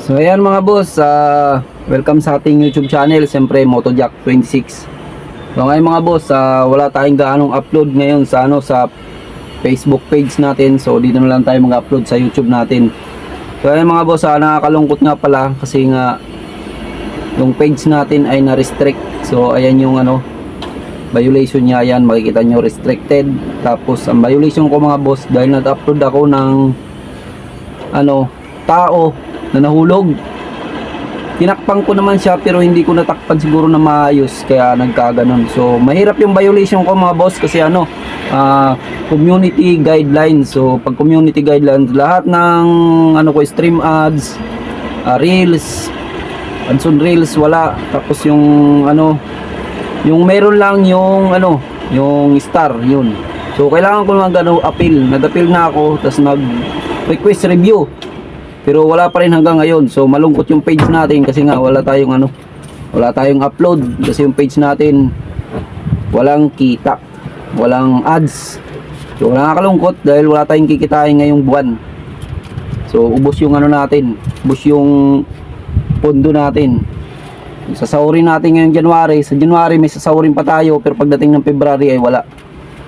So ayan mga boss, welcome sa ating YouTube channel, siyempre Motojack26. So ngayon mga boss, wala tayong gaanong upload ngayon sa Facebook page natin. So dito na lang tayo mag-upload sa YouTube natin. So ayan mga boss, nakakalungkot nga pala kasi nga yung page natin ay na-restrict. So ayan yung violation niya, ayan makikita nyo, restricted. Tapos ang violation ko mga boss, dahil nag-upload ako ng tao na nahulog. Tinakpan ko naman siya pero hindi ko natakpan siguro na maayos, kaya nagkaganon. So mahirap yung violation ko mga boss kasi community guidelines. So pag community guidelines, lahat ng stream ads, reels, ads on reels wala. Tapos yung yung meron lang yung yung star, yun. So kailangan ko appeal. Nag-appeal na ako, tapos nag-request review. Pero wala pa rin hanggang ngayon. So malungkot yung page natin kasi nga wala tayong upload kasi yung page natin walang kita, walang ads. So nakakalungkot dahil wala tayong kikitain ngayong buwan. So ubos yung natin, ubos yung pondo natin. Sasahurin natin ngayong January. Sa January may sasahurin pa tayo, pero pagdating ng February ay wala.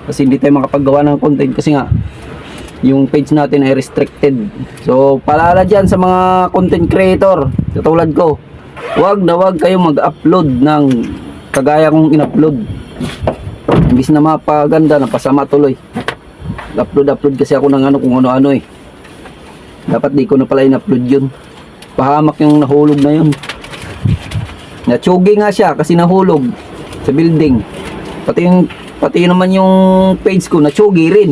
Kasi hindi tayo makapaggawa ng content kasi nga yung page natin ay restricted. So paalala dyan sa mga content creator katulad ko, wag kayong mag-upload ng kagaya kong in-upload. Imbis na mapaganda, napasama tuloy. Upload kasi ako ng kung ano eh. Dapat di ko na pala in-upload yun. Pahamak yung nahulog na yun. Natsugi nga siya kasi nahulog sa building. Pati naman yung page ko natsugi rin.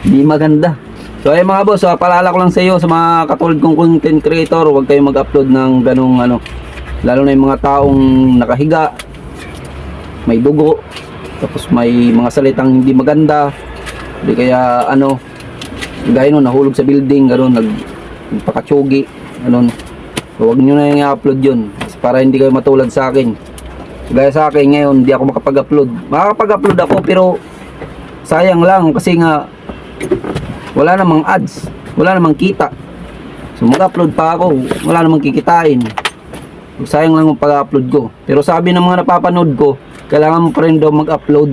Di maganda. So ay mga boss, paalala ko lang sa iyo, sa mga katulad kong content creator, huwag kayong mag-upload ng ganong lalo na yung mga taong nakahiga, may dugo, tapos may mga salitang hindi maganda, di kaya gaya nun, nahulog sa building, gano'n, nagpakatsugi, gano'n. So huwag nyo na yung i-upload yun para hindi kayo matulad sa akin. Gaya sa akin ngayon, hindi ako makapag-upload. Makakapag-upload ako pero sayang lang kasi nga wala namang ads, wala namang kita. So mag-upload pa ako, wala namang kikitain. So, sayang lang yung pag-upload ko. Pero sabi ng mga napapanood ko, kailangan mo pa rin daw mag-upload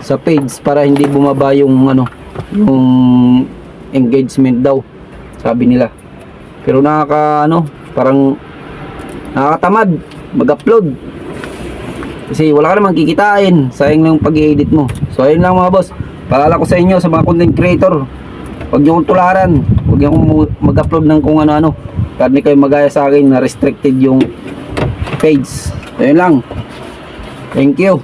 sa page para hindi bumaba yung yung engagement daw, sabi nila. Pero parang nakakatamad mag-upload kasi wala ka namang kikitain, sayang lang yung pag-i-edit mo. So ayun lang mga boss, paalala ko sa inyo, sa mga content creator, huwag nyo kong tularan, huwag nyo kong mag-upload ng kung ano-ano para hindi kayo magaya sa akin na restricted yung page. So yun lang, thank you.